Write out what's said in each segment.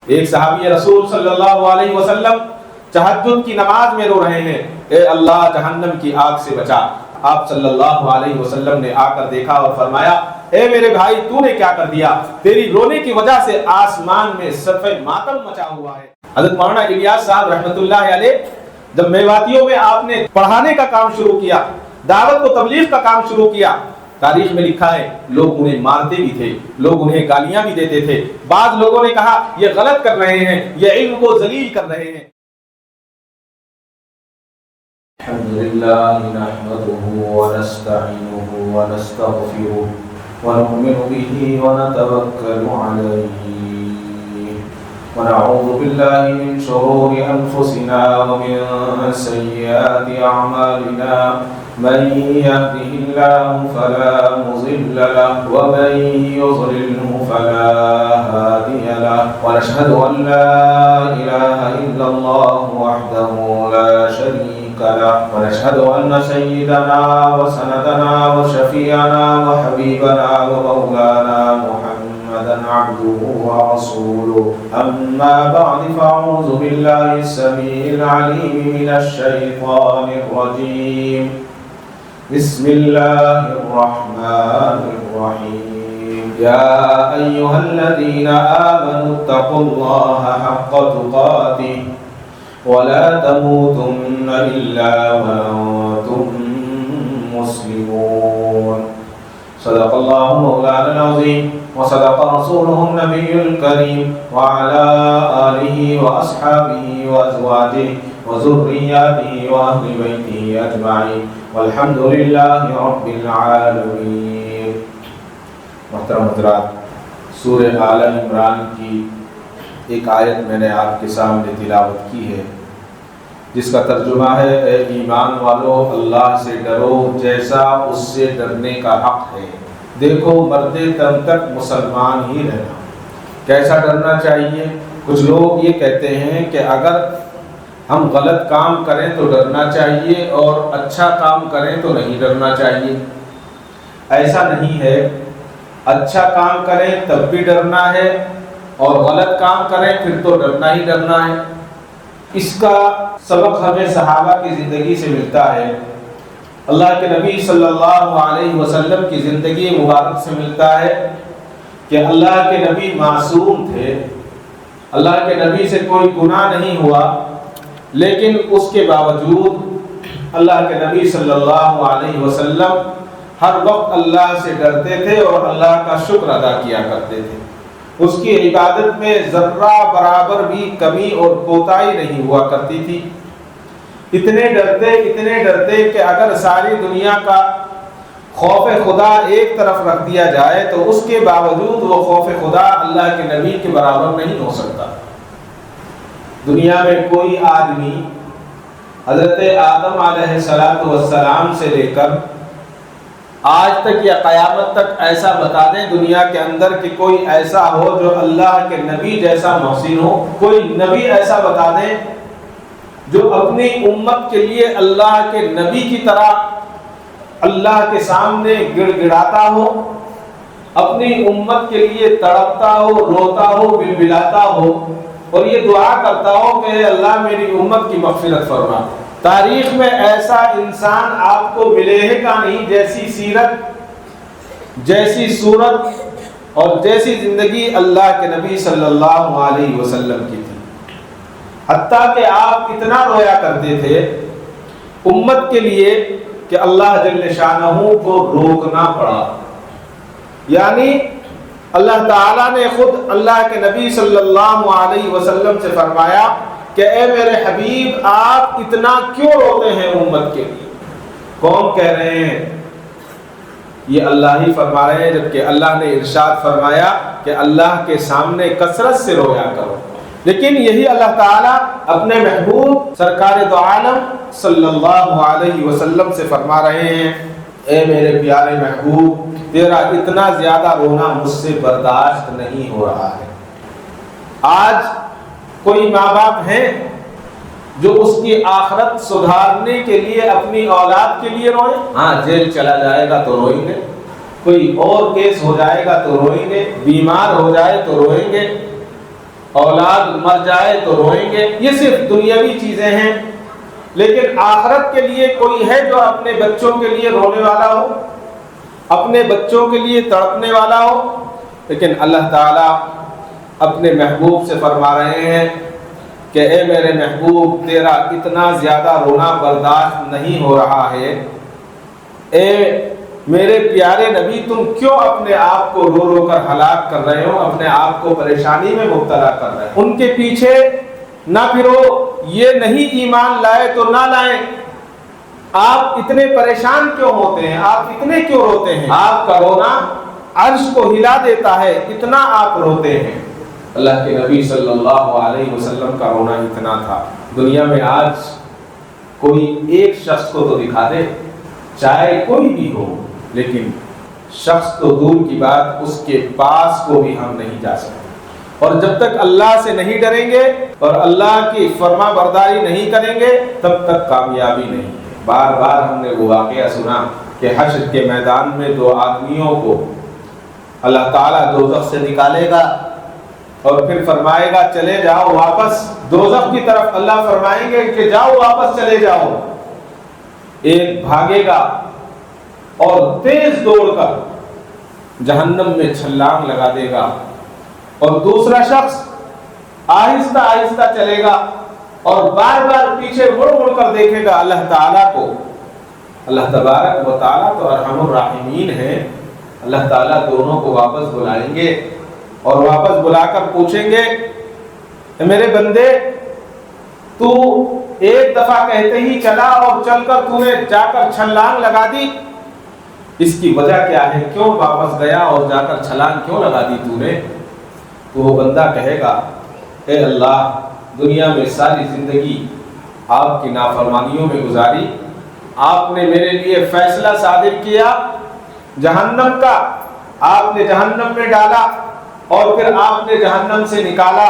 ایک صحابی رسول صلی اللہ علیہ وسلم تہجد کی نماز میں رو رہے ہیں، اے اللہ جہنم کی آگ سے بچا۔ آپ صلی اللہ علیہ وسلم نے آ کر دیکھا اور فرمایا، اے میرے بھائی تو نے کیا کر دیا؟ تیری رونے کی وجہ سے آسمان میں صرف ماتم مچا ہوا ہے۔ حضرت مولانا الیاس صاحب رحمۃ اللہ علیہ جب میواتیوں میں آپ نے پڑھانے کا کام شروع کیا، دعوت و تبلیغ کا کام شروع کیا، تاریخ میں لکھا ہے لوگ انہیں مارتے بھی تھے، لوگ انہیں گالیاں بھی دیتے تھے، بعض لوگوں نے کہا یہ غلط کر رہے ہیں، یہ علم کو ذلیل کر رہے ہیں۔ الحمد لله نحمده ونستعينه ونستغفره ونؤمن به ونتوكل عليه ونعوذ بالله من شرور أنفسنا ومن سيئات أعمالنا من يهده الله فلا مضل له ومن يضلله فلا هادي له ونشهد أن لا إله إلا الله وحده لا شريك له ونشهد أن سيدنا وسندنا وشفيعنا وحبيبنا ومولانا محمدا عبده ورسوله أما بعد فأعوذ بالله السميع العليم من الشيطان الرجيم بسم الله الرحمن الرحيم يا أيها الذين آمنوا اتقوا الله حق تقاته ولا تموتن إلا وأنتم مسلمون صدق الله مولانا العظيم وصدق رسوله النبي الكريم وعلى آله وأصحابه وأزواجه وذرياته وأهل بيته أجمعين والحمد لله رب العالمين۔ محترم حضرات، سورہ آل عمران کی ایک آیت میں نے آپ کے سامنے تلاوت کی ہے جس کا ترجمہ ہے، اے ایمان والو اللہ سے ڈرو جیسا اس سے ڈرنے کا حق ہے۔ دیکھو مردے دم تک مسلمان ہی رہنا۔ کیسا ڈرنا چاہیے؟ کچھ لوگ یہ کہتے ہیں کہ اگر ہم غلط کام کریں تو ڈرنا چاہیے اور اچھا کام کریں تو نہیں ڈرنا چاہیے۔ ایسا نہیں ہے، اچھا کام کریں تب بھی ڈرنا ہے اور غلط کام کریں پھر تو ڈرنا ہی ڈرنا ہے۔ اس کا سبق ہمیں صحابہ کی زندگی سے ملتا ہے، اللہ کے نبی صلی اللہ علیہ وسلم کی زندگی مبارک سے ملتا ہے کہ اللہ کے نبی معصوم تھے، اللہ کے نبی سے کوئی گناہ نہیں ہوا، لیکن اس کے باوجود اللہ کے نبی صلی اللہ علیہ وسلم ہر وقت اللہ سے ڈرتے تھے اور اللہ کا شکر ادا کیا کرتے تھے۔ اس کی عبادت میں ذرہ برابر بھی کمی اور کوتاہی نہیں ہوا کرتی تھی۔ اتنے ڈرتے کہ اگر ساری دنیا کا خوف خدا ایک طرف رکھ دیا جائے تو اس کے باوجود وہ خوف خدا اللہ کے نبی کے برابر نہیں ہو سکتا۔ دنیا میں کوئی آدمی حضرت آدم علیہ السلام سے لے کر آج تک یا قیامت تک ایسا بتا دیں دنیا کے اندر کہ کوئی ایسا ہو جو اللہ کے نبی جیسا محسن ہو، کوئی نبی ایسا بتا دیں جو اپنی امت کے لیے اللہ کے نبی کی طرح اللہ کے سامنے گڑ گڑاتا ہو، اپنی امت کے لیے تڑپتا ہو، روتا ہو، بلبلاتا ہو اور یہ دعا کرتا ہو کہ اللہ میری امت کی مغفرت فرما۔ تاریخ میں ایسا انسان آپ کو ملے گا نہیں جیسی سیرت، جیسی صورت اور جیسی زندگی اللہ کے نبی صلی اللہ علیہ وسلم کی تھی۔ حتیٰ کہ آپ اتنا رویا کرتے تھے امت کے لیے کہ اللہ جل شانہ کو روکنا پڑا، یعنی اللہ تعالیٰ نے خود اللہ کے نبی صلی اللہ علیہ وسلم سے فرمایا کہ اے میرے حبیب آپ اتنا کیوں روتے ہیں امت کے لیے؟ کون کہہ رہے ہیں؟ یہ اللہ ہی فرما رہے ہیں، جبکہ اللہ نے ارشاد فرمایا کہ اللہ کے سامنے کثرت سے رویا کرو۔ لیکن یہی اللہ تعالیٰ اپنے محبوب سرکار دو عالم صلی اللہ علیہ وسلم سے فرما رہے ہیں، اے میرے پیارے محبوب تیرا اتنا زیادہ رونا مجھ سے برداشت نہیں ہو رہا ہے۔ آج کوئی ماں باپ ہیں جو اس کی آخرت سدھارنے کے لیے اپنی اولاد کے لیے روئیں؟ ہاں، جیل چلا جائے گا تو روئیں گے، کوئی اور کیس ہو جائے گا تو روئیں گے، بیمار ہو جائے تو روئیں گے، اولاد مر جائے تو روئیں گے، یہ صرف دنیاوی چیزیں ہیں، لیکن آخرت کے لیے کوئی ہے جو اپنے بچوں کے لیے رونے والا ہو، اپنے بچوں کے لیے تڑپنے والا ہو؟ لیکن اللہ تعالیٰ اپنے محبوب سے فرما رہے ہیں کہ اے میرے محبوب، تیرا اتنا زیادہ رونا برداشت نہیں ہو رہا ہے، اے میرے پیارے نبی، تم کیوں اپنے آپ کو رو رو کر ہلاک کر رہے ہو، اپنے آپ کو پریشانی میں مبتلا کر رہے ہو؟ ان کے پیچھے نہ پھرو، یہ نہیں ایمان لائے تو نہ لائیں، آپ اتنے پریشان کیوں ہوتے ہیں، آپ اتنے کیوں روتے ہیں؟ آپ کا رونا عرش کو ہلا دیتا ہے، اتنا آپ روتے ہیں۔ اللہ کے نبی صلی اللہ علیہ وسلم کا رونا اتنا تھا۔ دنیا میں آج کوئی ایک شخص کو تو دکھا دے، چاہے کوئی بھی ہو، لیکن شخص تو دور کی بات، اس کے پاس کو بھی ہم نہیں جا سکتے۔ اور جب تک اللہ سے نہیں ڈریں گے اور اللہ کی فرما برداری نہیں کریں گے، تب تک کامیابی نہیں ہے۔ بار بار ہم نے وہ واقعہ سنا کہ حشر کے میدان میں دو آدمیوں کو اللہ تعالیٰ دوزخ سے نکالے گا اور پھر فرمائے گا چلے جاؤ واپس دوزخ کی طرف۔ اللہ فرمائیں گے کہ جاؤ واپس چلے جاؤ۔ ایک بھاگے گا اور تیز دوڑ کر جہنم میں چھلانگ لگا دے گا، اور دوسرا شخص آہستہ آہستہ چلے گا اور بار بار پیچھے مڑ مڑ کر دیکھے گا اللہ تعالیٰ کو۔ اللہ تبارک و تعالیٰ تو ارحم الراحمین ہے، اللہ تعالیٰ دونوں کو واپس بلائیں گے اور واپس بلا کر پوچھیں گے میرے بندے، تو ایک دفعہ کہتے ہی چلا اور چل کر تو نے جا کر چھلانگ لگا دی، اس کی وجہ کیا ہے؟ کیوں واپس گیا اور جا کر چھلانگ کیوں لگا دی تو نے؟ تو وہ بندہ کہے گا اے اللہ، دنیا میں ساری زندگی آپ کی نافرمانیوں میں گزاری، آپ نے میرے لیے فیصلہ صادر کیا جہنم کا، آپ نے جہنم میں ڈالا اور پھر آپ نے جہنم سے نکالا،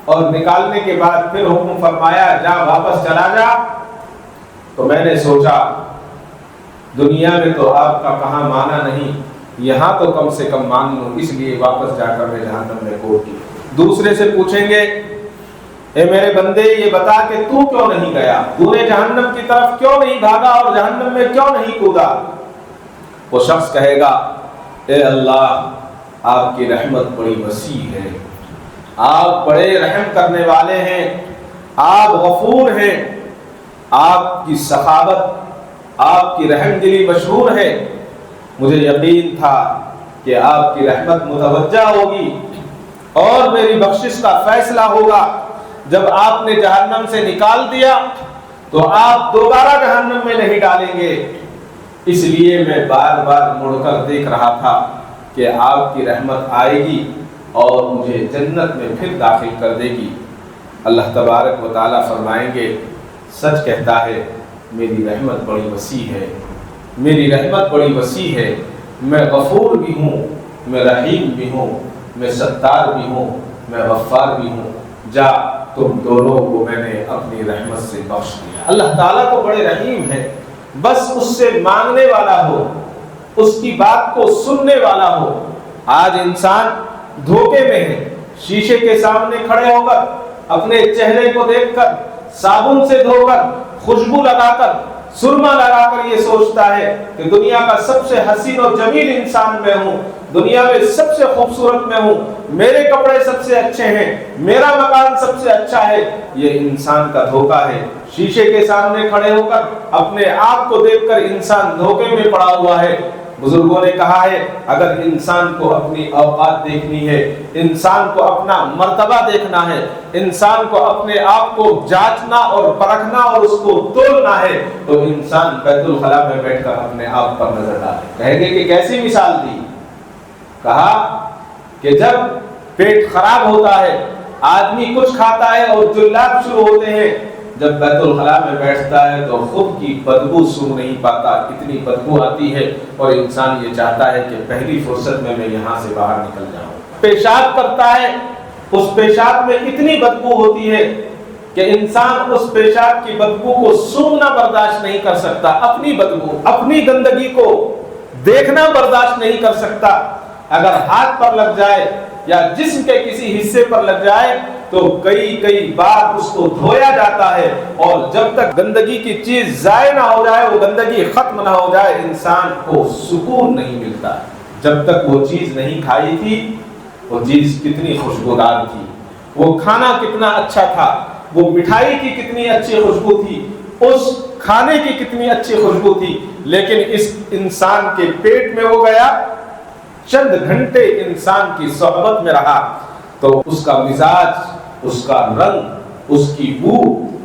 اور نکالنے کے بعد پھر حکم فرمایا جا واپس چلا جا، تو میں نے سوچا دنیا میں تو آپ کا کہاں مانا نہیں، یہاں تو کم سے کم مان لوں، اس لیے واپس جا کر میں جہنم میں کوڑ دی۔ دوسرے سے پوچھیں گے اے میرے بندے، یہ بتا کہ تو کیوں نہیں گیا، تو نے جہنم کی طرف کیوں نہیں بھاگا اور جہنم میں کیوں نہیں کودا؟ وہ شخص کہے گا اے اللہ، آپ کی رحمت بڑی وسیع ہے، آپ بڑے رحم کرنے والے ہیں، آپ غفور ہیں، آپ کی سخاوت، آپ کی رحم دلی مشہور ہے، مجھے یقین تھا کہ آپ کی رحمت متوجہ ہوگی اور میری بخشش کا فیصلہ ہوگا۔ جب آپ نے جہنم سے نکال دیا تو آپ دوبارہ جہنم میں نہیں ڈالیں گے، اس لیے میں بار بار مڑ کر دیکھ رہا تھا کہ آپ کی رحمت آئے گی اور مجھے جنت میں پھر داخل کر دے گی۔ اللہ تبارک و تعالیٰ فرمائیں گے سچ کہتا ہے، میری رحمت بڑی وسیع ہے، میری رحمت بڑی وسیع ہے، میں غفور بھی ہوں، میں رحیم بھی ہوں، میں ستار بھی ہوں، میں غفار بھی ہوں، جا تم دونوں کو میں نے اپنی رحمت سے بخش دیا۔ اللہ تعالیٰ تو بڑے رحیم ہے، بس اس سے مانگنے والا ہو، اس کی بات کو سننے والا ہو۔ آج انسان دھوکے میں ہے، شیشے کے سامنے کھڑے ہو کر اپنے چہرے کو دیکھ کر صابن سے دھو کر خوشبو لگا کر سرما لگا کر یہ سوچتا ہے کہ دنیا کا سب سے حسین و جمیل انسان میں ہوں، دنیا میں سب سے خوبصورت میں ہوں، میرے کپڑے سب سے اچھے ہیں، میرا مکان سب سے اچھا ہے۔ یہ انسان کا دھوکہ ہے۔ شیشے کے سامنے کھڑے ہو کر اپنے آپ کو دیکھ کر انسان دھوکے میں پڑا ہوا ہے۔ بزرگوں نے کہا ہے اگر انسان کو اپنی اوقات دیکھنی ہے، انسان کو اپنا مرتبہ دیکھنا ہے، انسان کو اپنے آپ کو جانچنا اور پرکھنا اور اس کو تولنا ہے، تو انسان بیت الخلاء میں بیٹھ کر اپنے آپ پر نظر ڈالے۔ کہیں گے کہ کیسی مثال دی؟ کہا کہ جب پیٹ خراب ہوتا ہے، آدمی کچھ کھاتا ہے اور جلات شروع ہوتے ہیں، جب بیت الخلاء میں بیٹھتا ہے تو خود کی بدبو سن نہیں پاتا، اتنی بدبو آتی ہے اور انسان یہ چاہتا ہے کہ پہلی فرصت میں یہاں سے باہر نکل جاؤں۔ پیشاب کرتا ہے، اس پیشاب میں اتنی بدبو ہوتی ہے کہ انسان اس پیشاب کی بدبو کو سونگنا برداشت نہیں کر سکتا، اپنی بدبو، اپنی گندگی کو دیکھنا برداشت نہیں کر سکتا۔ اگر ہاتھ پر لگ جائے یا جسم کے کسی حصے پر لگ جائے تو کئی بار اس کو دھویا جاتا ہے، اور جب تک گندگی کی چیز ضائع نہ ہو جائے، وہ گندگی ختم نہ ہو جائے، انسان کو سکون نہیں ملتا ہے۔ جب تک وہ چیز نہیں کھائی تھی، وہ چیز کتنی خوشبودار تھی، وہ کھانا کتنا اچھا تھا، وہ مٹھائی کی کتنی اچھی خوشبو تھی، اس کھانے کی کتنی اچھی خوشبو تھی، لیکن اس انسان کے پیٹ میں وہ گیا، چند گھنٹے انسان کی صحبت میں رہا تو اس کا مزاج، اس کا رنگ، اس کی بو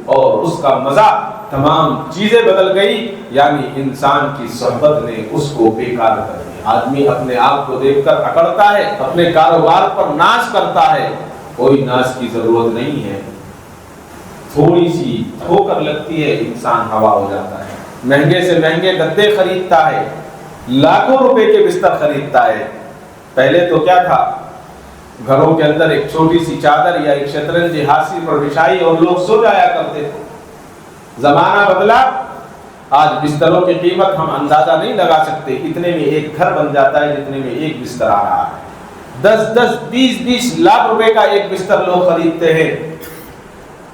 اور اس کا مزہ، تمام چیزیں بدل گئی، یعنی انسان کی صحبت نے اس کو بیکار کر دیا۔ آدمی اپنے آپ کو دیکھ کر اکڑتا ہے، اپنے کاروبار پر ناز کرتا ہے، کوئی ناز کی ضرورت نہیں ہے، تھوڑی سی ٹھوکر لگتی ہے انسان ہوا ہو جاتا ہے، مہنگے سے مہنگے گدے خریدتا ہے، لاکھوں روپے کے بستر خریدتا ہے۔ پہلے تو کیا تھا، گھروں کے اندر ایک چھوٹی سی چادر یا ایک شطرنج ہاتھی پر بچھائی اور لوگ سو جایا کرتے تھے۔ زمانہ بدلا، آج بستروں کی قیمت ہم اندازہ نہیں لگا سکتے، اتنے میں ایک گھر بن جاتا ہے جتنے میں ایک بستر آ رہا ہے۔ 10-20 لاکھ روپے کا ایک بستر لوگ خریدتے ہیں،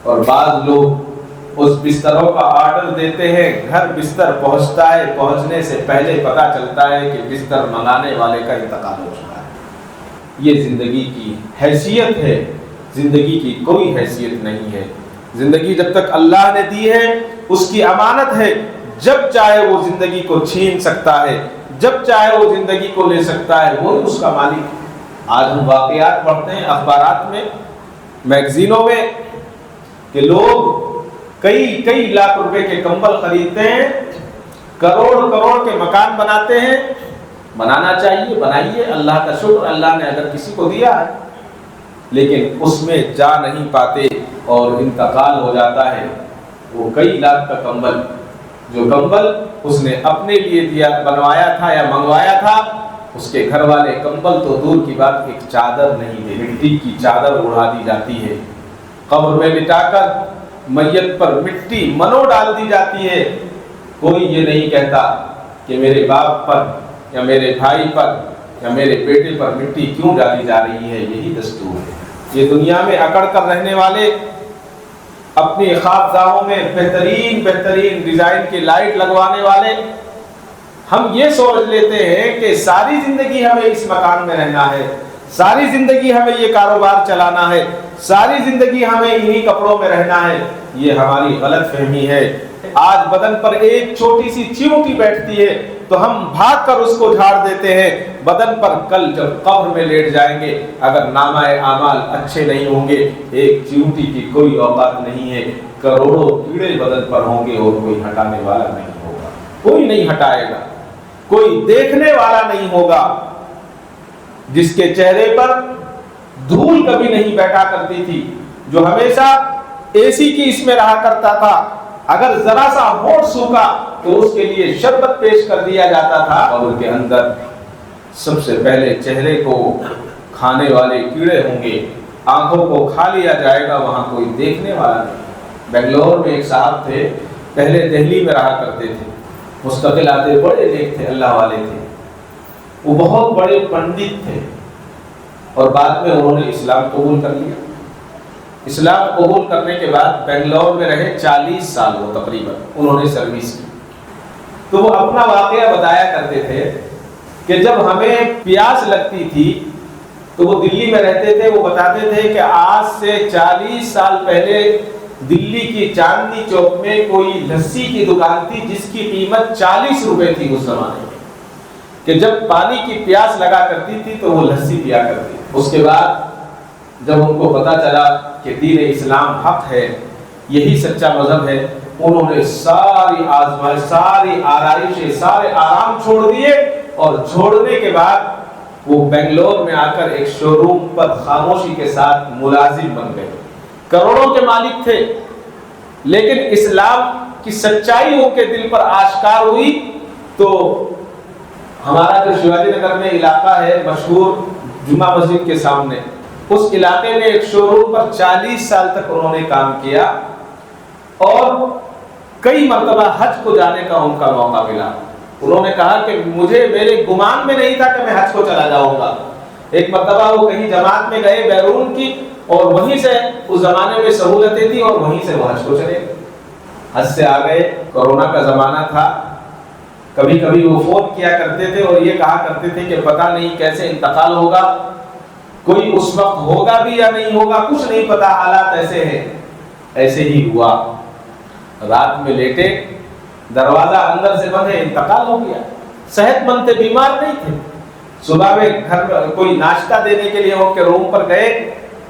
اور بعض لوگ اس بستروں کا آرڈر دیتے ہیں، گھر بستر پہنچتا ہے، پہنچنے سے پہلے پتہ چلتا ہے کہ بستر منگانے والے کا انتقال ہو چکا ہے۔ یہ زندگی کی حیثیت ہے، زندگی کی کوئی حیثیت نہیں ہے۔ زندگی جب تک اللہ نے دی ہے اس کی امانت ہے، جب چاہے وہ زندگی کو چھین سکتا ہے، جب چاہے وہ زندگی کو لے سکتا ہے، وہ اس کا مالک ہے۔ آج ہم واقعات پڑھتے ہیں اخبارات میں، میگزینوں میں، کہ لوگ کئی لاکھ روپے کے کمبل خریدتے ہیں، کروڑ کے مکان بناتے ہیں۔ بنانا چاہیے، بنائیے، اللہ کا شکر، اللہ نے اگر کسی کو دیا ہے، لیکن اس میں جا نہیں پاتے اور انتقال ہو جاتا ہے۔ وہ کئی لاکھ کا کمبل، جو کمبل اس نے اپنے لیے دیا، بنوایا تھا یا منگوایا تھا، اس کے گھر والے کمبل تو دور کی بات، ایک چادر نہیں دے، مٹی کی چادر اڑا دی جاتی ہے، قبر میں لٹا کر میت پر مٹی منو ڈال دی جاتی ہے۔ کوئی یہ نہیں کہتا کہ میرے باپ پر یا میرے بھائی پر یا میرے بیٹے پر مٹی کیوں ڈالی جا رہی ہے، یہی دستور ہے۔ یہ دنیا میں اکڑ کر رہنے والے، اپنی خوابگاہوں میں بہترین ڈیزائن کی لائٹ لگوانے والے، ہم یہ سوچ لیتے ہیں کہ ساری زندگی ہمیں اس مکان میں رہنا ہے، ساری زندگی ہمیں یہ کاروبار چلانا ہے، ساری زندگی ہمیں انہی کپڑوں میں رہنا ہے۔ یہ ہماری غلط فہمی ہے۔ آج بدن پر ایک چھوٹی سی چیونٹی بیٹھتی ہے تو ہم بھاگ کر اس کو جھاڑ دیتے ہیں، بدن پر کل جب قبر میں لیٹ جائیں گے، اگر نامہ اعمال اچھے نہیں ہوں گے، ایک چیونٹی کی کوئی اوقات نہیں ہے، کروڑوں کیڑے بدن پر ہوں گے اور کوئی ہٹانے والا نہیں ہوگا، کوئی نہیں ہٹائے گا، کوئی دیکھنے والا نہیں ہوگا۔ جس کے چہرے پر دھول کبھی نہیں بیٹھا کرتی تھی، جو ہمیشہ اے سی کی اس میں رہا کرتا تھا، اگر ذرا سا ہونٹ سوکھا تو اس کے لیے شربت پیش کر دیا جاتا تھا، اور ان کے اندر سب سے پہلے چہرے کو کھانے والے کیڑے ہوں گے، آنکھوں کو کھا لیا جائے گا، وہاں کوئی دیکھنے والا نہیں۔ بنگلور میں ایک صاحب تھے، پہلے دہلی میں رہا کرتے تھے، مستقل آتے، بڑے نیک تھے، اللہ والے تھے، وہ بہت بڑے پنڈت تھے، اور بعد میں انہوں نے اسلام قبول کر لیا۔ اسلام قبول کرنے کے بعد بنگلور میں رہے 40 سال، وہ تقریباً انہوں نے سروس کی۔ تو وہ اپنا واقعہ بتایا کرتے تھے کہ جب ہمیں پیاس لگتی تھی تو وہ دلی میں رہتے تھے، وہ بتاتے تھے کہ آج سے 40 سال پہلے دلی کی چاندنی چوک میں کوئی لسی کی دکان تھی جس کی قیمت 40 روپے تھی اس زمانے میں، کہ جب پانی کی پیاس لگا کرتی تھی تو وہ لسی پیا کرتی تھی۔ اس کے بعد جب ان کو پتا چلا کہ دین اسلام حق ہے، یہی سچا مذہب ہے، انہوں نے ساری آزمائش، ساری آرائشیں، سارے آرام چھوڑ دیے، اور چھوڑنے کے بعد وہ بنگلور میں آ کر ایک شو روم پر خاموشی کے ساتھ ملازم بن گئے۔ کروڑوں کے مالک تھے، لیکن اسلام کی سچائی ان کے دل پر آشکار ہوئی تو ہمارا جو شیواجی نگر میں علاقہ ہے مشہور جمعہ مسجد کے سامنے، اس علاقے میں ایک شو روم پر 40 سال تک انہوں نے کام کیا، اور کئی مرتبہ حج کو جانے کا ان کا موقع ملا۔ انہوں نے کہا کہ مجھے، میرے گمان میں نہیں تھا کہ میں حج کو چلا جاؤں گا۔ ایک مرتبہ وہ کہیں جماعت میں گئے بیرون کی، اور وہیں سے اس زمانے میں سہولتیں تھیں اور وہیں سے وہ حج کو چلے گئے، حج سے آ گئے۔ کورونا کا زمانہ تھا، کبھی کبھی وہ فون کیا کرتے تھے اور یہ کہا کرتے تھے کہ پتہ نہیں کیسے انتقال ہوگا، کوئی اس وقت ہوگا بھی یا نہیں ہوگا، کچھ نہیں پتا، حالات ایسے ہیں۔ ایسے ہی ہوا، رات میں لیٹے، دروازہ اندر سے بند ہے، انتقال ہو گیا۔ صحت مند تھے، بیمار نہیں تھے۔ صبح میں گھر پر کوئی ناشتہ دینے کے لیے ان کے روم پر گئے،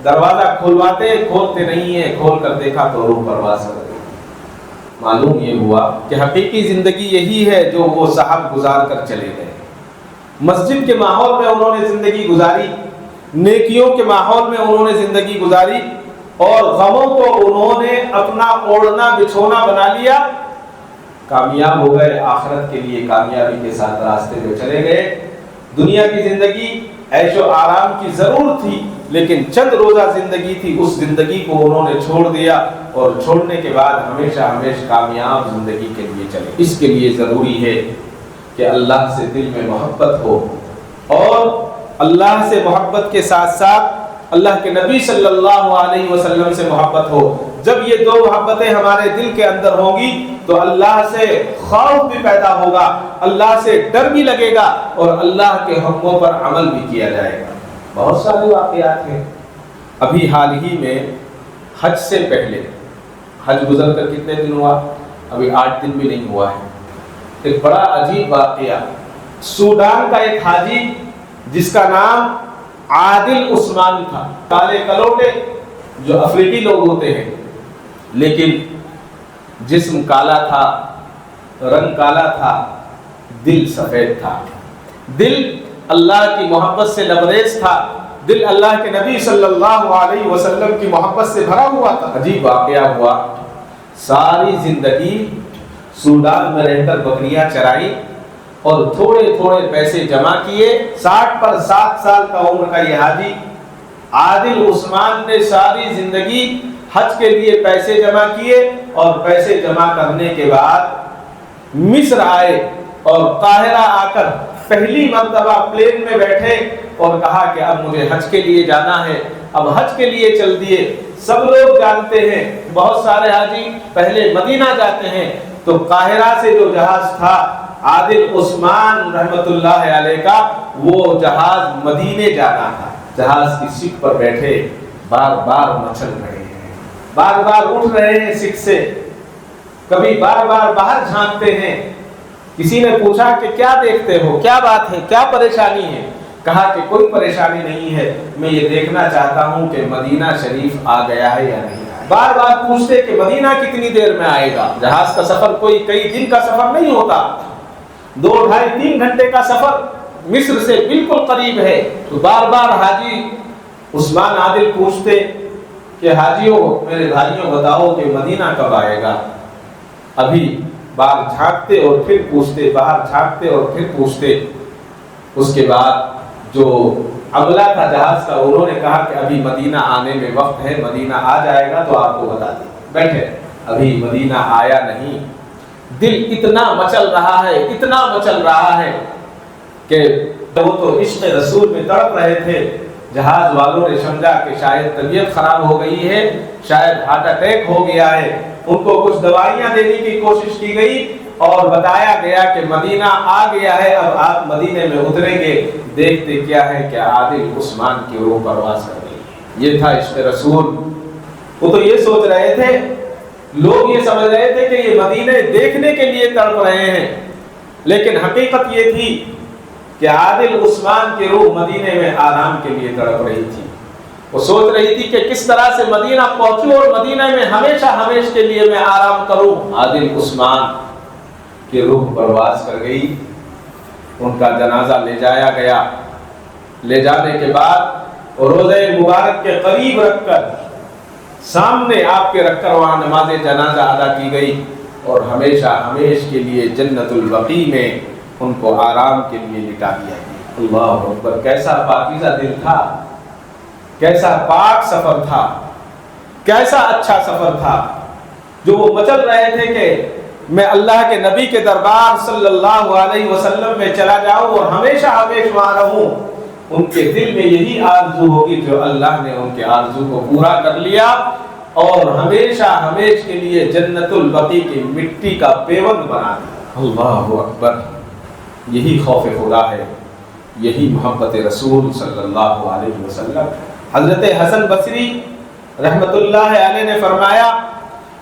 دروازہ کھولواتے، کھولتے نہیں ہے، کھول کر دیکھا تو روح پرواز کر گئی۔ معلوم یہ ہوا کہ حقیقی زندگی یہی ہے جو وہ صاحب گزار کر چلے گئے۔ مسجد کے ماحول میں انہوں نے زندگی گزاری، نیکیوں کے ماحول میں انہوں نے زندگی گزاری، اور غموں کو انہوں نے اپنا اوڑھنا بچھونا بنا لیا، کامیاب ہو گئے، آخرت کے لیے کامیابی کے ساتھ راستے میں چلے گئے۔ دنیا کی زندگی عیش و آرام کی ضرور تھی، لیکن چند روزہ زندگی تھی، اس زندگی کو انہوں نے چھوڑ دیا، اور چھوڑنے کے بعد ہمیشہ ہمیشہ کامیاب زندگی کے لیے چلے۔ اس کے لیے ضروری ہے کہ اللہ سے دل میں محبت ہو، اور اللہ سے محبت کے ساتھ ساتھ اللہ کے نبی صلی اللہ علیہ وسلم سے محبت ہو۔ جب یہ دو محبتیں ہمارے دل کے اندر ہوں گی تو اللہ سے خوف بھی پیدا ہوگا، اللہ سے ڈر بھی لگے گا، اور اللہ کے حکموں پر عمل بھی کیا جائے گا۔ بہت سارے واقعات ہیں۔ ابھی حال ہی میں حج سے پہلے، حج گزر کر کتنے دن ہوا؟ ابھی 8 دن بھی نہیں ہوا ہے۔ ایک بڑا عجیب واقعہ، سوڈان کا ایک حاجی جس کا نام عادل عثمان تھا، کالے کلوٹے جو افریقی لوگ ہوتے ہیں، لیکن جسم کالا تھا، رنگ کالا تھا، دل سفید تھا، دل اللہ کی محبت سے لبریز تھا، دل اللہ کے نبی صلی اللہ علیہ وسلم کی محبت سے بھرا ہوا تھا۔ عجیب واقعہ ہوا، ساری زندگی سوڈان میں رہ کر بکریاں چرائی اور تھوڑے تھوڑے پیسے جمع کیے۔ 60 پر 7 سال کا عمر کا یہ حاجی عادل عثمان نے ساری زندگی حج کے لیے پیسے جمع کیے، اور پیسے جمع کرنے کے بعد مصر آئے، اور قاہرہ آ کر پہلی مرتبہ پلین میں بیٹھے اور کہا کہ اب مجھے حج کے لیے جانا ہے۔ اب حج کے لیے چل دیے۔ سب لوگ جانتے ہیں، بہت سارے حاجی پہلے مدینہ جاتے ہیں، تو قاہرہ سے جو جہاز تھا عادل عثمان رحمت اللہ علیہ کا، وہ جہاز مدینے جانا تھا۔ جہاز کی سیٹ پر بیٹھے، بار بار مچل رہے ہیں، بار بار اٹھ رہے ہیں سیٹ سے، کبھی بار بار باہر جھانکتے ہیں۔ کسی نے پوچھا کہ کیا دیکھتے ہو، کیا بات ہے، کیا پریشانی ہے؟ کہا کہ کوئی پریشانی نہیں ہے، میں یہ دیکھنا چاہتا ہوں کہ مدینہ شریف آ گیا ہے یا نہیں آیا۔ بار بار پوچھتے کہ مدینہ کتنی دیر میں آئے گا۔ جہاز کا سفر کوئی کئی دن کا سفر نہیں ہوتا، 2 ڈھائی 3 گھنٹے کا سفر مصر سے بالکل قریب ہے۔ تو بار بار حاجی عثمان عادل پوچھتے کہ حاجیوں، میرے بھائیوں، بتاؤ کہ مدینہ کب آئے گا؟ ابھی باہر جھانکتے اور پھر پوچھتے، باہر جھانکتے اور پھر پوچھتے۔ اس کے بعد جو عملہ تھا جہاز کا، انہوں نے کہا کہ ابھی مدینہ آنے میں وقت ہے، مدینہ آ جائے گا تو آپ کو بتا دیں۔ بیٹھے، ابھی مدینہ آیا نہیں۔ دل اتنا مچل رہا ہے، اتنا مچل رہا ہے کہ وہ تو عشق رسول میں تڑپ رہے تھے۔ جہاز والوں نے سمجھا کہ شاید طبیعت خراب ہو گئی ہے، شاید ہارٹ اٹیک ہو گیا ہے۔ ان کو کچھ دوائیاں دینے کی کوشش کی گئی اور بتایا گیا کہ مدینہ آ گیا ہے، اب آپ مدینے میں اتریں گے۔ دیکھتے کیا ہے کہ عادل عثمان کی روح پرواز کر گئی۔ یہ تھا عشق رسول۔ وہ تو یہ سوچ رہے تھے، لوگ یہ سمجھ رہے تھے کہ یہ مدینے دیکھنے کے لیے تڑپ رہے ہیں، لیکن حقیقت یہ تھی کہ عادل عثمان کی روح مدینے میں آرام کے لیے تڑپ رہی تھی۔ وہ سوچ رہی تھی کہ کس طرح سے مدینہ پہنچوں اور مدینہ میں ہمیشہ ہمیشہ کے لیے میں آرام کروں۔ عادل عثمان کی روح پرواز کر گئی۔ ان کا جنازہ لے جایا گیا۔ لے جانے کے بعد روضہ مبارک کے قریب رکھ کر، سامنے آپ کے رکھ کر وہاں نماز جنازہ ادا کی گئی، اور ہمیشہ ہمیشہ کے لیے جنت البقیع میں ان کو آرام کے لیے لٹا دیا گیا۔ اللہ اکبر! کیسا پاکیزہ دل تھا، کیسا پاک سفر تھا، کیسا اچھا سفر تھا، جو وہ مچل رہے تھے کہ میں اللہ کے نبی کے دربار صلی اللہ علیہ وسلم میں چلا جاؤں اور ہمیشہ ہمیشہ وہاں رہوں۔ ان کے دل میں یہی آرزو ہوگی جو اللہ نے ان کے آرزو کو پورا کر لیا اور ہمیشہ ہمیشہ کے لیے جنت البقیع کی مٹی کا پیوند بنا دیا۔ اللہ اکبر، یہی خوف خدا ہے، یہی محبت رسول صلی اللہ علیہ وسلم۔ حضرت حسن بصری رحمت اللہ علیہ نے فرمایا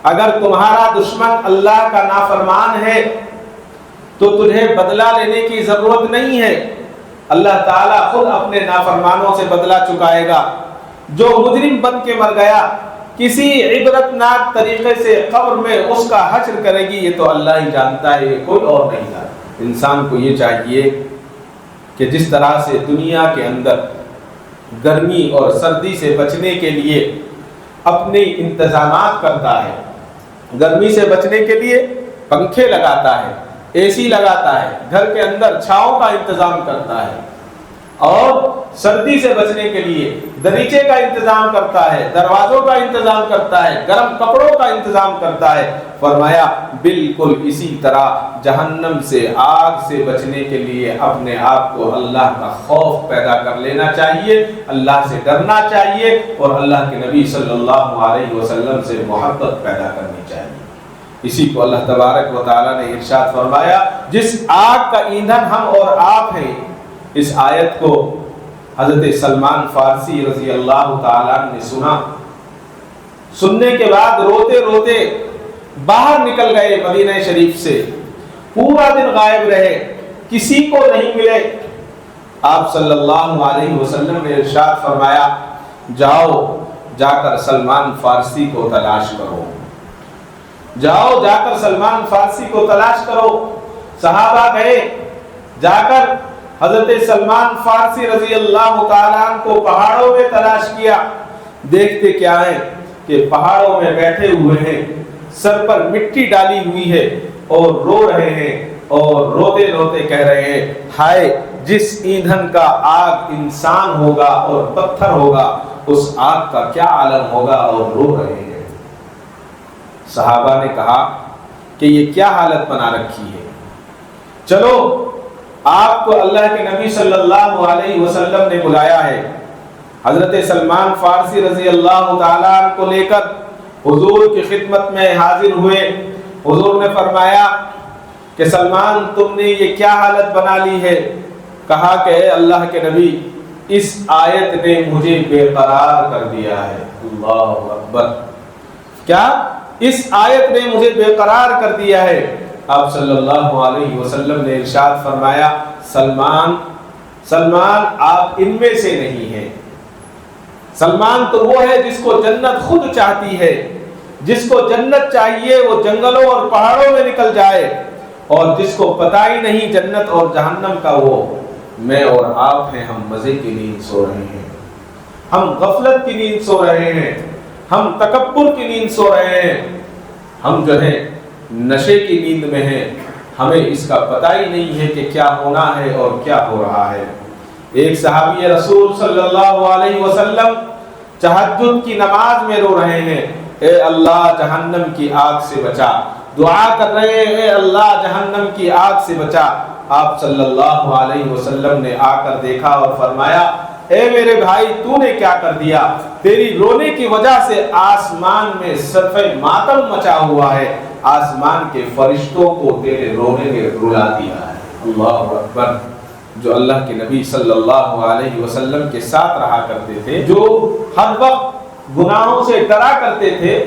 اگر تمہارا دشمن اللہ کا نافرمان ہے تو تجھے بدلہ لینے کی ضرورت نہیں ہے، اللہ تعالیٰ خود اپنے نافرمانوں سے بدلہ چکائے گا۔ جو مجرم بن کے مر گیا کسی عبرتناک طریقے سے قبر میں اس کا حشر کرے گی، یہ تو اللہ ہی جانتا ہے، یہ کوئی اور نہیں جانتا۔ انسان کو یہ چاہیے کہ جس طرح سے دنیا کے اندر گرمی اور سردی سے بچنے کے لیے اپنے انتظامات کرتا ہے، گرمی سے بچنے کے لیے پنکھے لگاتا ہے، اے سی لگاتا ہے، گھر کے اندر چھاؤں کا انتظام کرتا ہے، اور سردی سے بچنے کے لیے دریچے کا انتظام کرتا ہے، دروازوں کا انتظام کرتا ہے، گرم کپڑوں کا انتظام کرتا ہے، فرمایا بالکل اسی طرح جہنم سے، آگ سے بچنے کے لیے اپنے آپ کو اللہ کا خوف پیدا کر لینا چاہیے، اللہ سے ڈرنا چاہیے، اور اللہ کے نبی صلی اللہ علیہ وسلم سے محبت پیدا کرنی چاہیے۔ اسی کو اللہ تبارک و تعالیٰ نے ارشاد فرمایا، جس آگ کا ایندھن ہم اور آپ ہیں۔ اس آیت کو حضرت سلمان فارسی رضی اللہ تعالیٰ نے سنا، سننے کے بعد روتے روتے باہر نکل گئے مدینہ شریف سے، پورا دن غائب رہے، کسی کو نہیں ملے۔ آپ صلی اللہ علیہ وسلم نے ارشاد فرمایا جاؤ جا کر سلمان فارسی کو تلاش کرو، جاؤ جا کر سلمان فارسی کو تلاش کرو۔ صحابہ گئے، جا کر حضرت سلمان فارسی رضی اللہ تعالیٰ عنہ کو پہاڑوں میں تلاش کیا۔ دیکھتے کیا ہے کہ پہاڑوں میں بیٹھے ہوئے ہیں، سر پر مٹی ڈالی ہوئی ہے اور رو رہے ہیں، اور روتے روتے کہہ رہے ہیں ہائے جس ایندھن کا آگ انسان ہوگا اور پتھر ہوگا، اس آگ کا کیا عالم ہوگا، اور رو رہے ہیں۔ صحابہ نے کہا کہ یہ کیا حالت بنا رکھی ہے، چلو آپ کو اللہ کے نبی صلی اللہ علیہ وسلم نے بلایا ہے۔ حضرت سلمان فارسی رضی اللہ تعالیٰ عنہ کو لے کر حضور کی خدمت میں حاضر ہوئے۔ حضور نے فرمایا کہ سلمان تم نے یہ کیا حالت بنا لی ہے؟ کہا کہ اے اللہ کے نبی اس آیت نے مجھے بے قرار کر دیا ہے۔ اللہ اکبر، کیا اس آیت نے مجھے بے قرار کر دیا ہے؟ آپ صلی اللہ علیہ وسلم نے ارشاد فرمایا سلمان آپ ان میں سے نہیں ہیں، سلمان تو وہ ہے جس کو جنت خود چاہتی ہے، جس کو جنت چاہیے وہ جنگلوں اور پہاڑوں میں نکل جائے، اور جس کو پتہ ہی نہیں جنت اور جہنم کا وہ میں اور آپ ہیں۔ ہم مزے کی نیند سو رہے ہیں، ہم غفلت کی نیند سو رہے ہیں، ہم تکبر کی نیند سو رہے ہیں، ہم جو ہے نشے کی نیند میں ہیں، ہمیں اس کا پتہ ہی نہیں ہے کہ کیا ہونا ہے اور کیا ہو رہا ہے۔ ایک صحابی رسول صلی اللہ علیہ وسلم تہجد کی نماز میں رو رہے ہیں، اے اللہ جہنم کی آگ سے بچا، دعا کر رہے ہیں اے اللہ جہنم کی آگ سے بچا۔ آپ صلی اللہ علیہ وسلم نے آ کر دیکھا اور فرمایا اے میرے بھائی تو نے کیا کر دیا؟ تیری رونے کی وجہ سے آسمان میں صرف ماتم مچا ہوا ہے، آسمان کے فرشتوں کو تیرے رونے نے رلا دیا ہے۔ اللہ اکبر، جو اللہ کے نبی صلی اللہ علیہ وسلم کے ساتھ رہا کرتے تھے، جو ہر وقت گناہوں سے ڈرا کرتے تھے،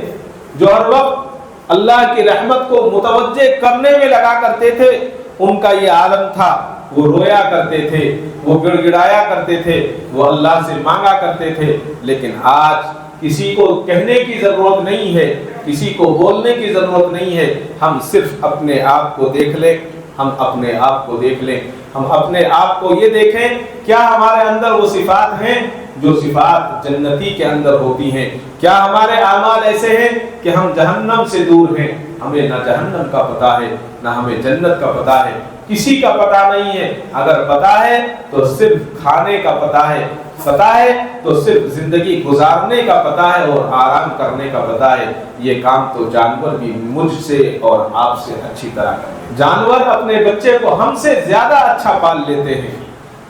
جو ہر وقت اللہ کی رحمت کو متوجہ کرنے میں لگا کرتے تھے، ان کا یہ عالم تھا۔ وہ رویا کرتے تھے، وہ گڑ گڑایا کرتے تھے، وہ اللہ سے مانگا کرتے تھے، لیکن آج کسی کو کہنے کی ضرورت نہیں ہے، کسی کو بولنے کی ضرورت نہیں ہے۔ ہم صرف اپنے آپ کو دیکھ لیں، ہم اپنے آپ کو دیکھ لیں، ہم اپنے آپ کو یہ دیکھیں کیا ہمارے اندر وہ صفات ہیں جو صفات جنتی کے اندر ہوتی ہیں؟ کیا ہمارے اعمال ایسے ہیں کہ ہم جہنم سے دور ہیں؟ ہمیں نہ جہنم کا پتہ ہے نہ ہمیں جنت کا پتہ ہے، کسی کا پتہ نہیں ہے۔ اگر پتہ ہے تو صرف کھانے کا پتہ ہے، پتہ ہے تو صرف زندگی گزارنے کا پتہ ہے اور آرام کرنے کا پتہ ہے۔ یہ کام تو جانور بھی مجھ سے اور آپ سے اچھی طرح کرتے ہیں۔ جانور اپنے بچے کو ہم سے زیادہ اچھا پال لیتے ہیں،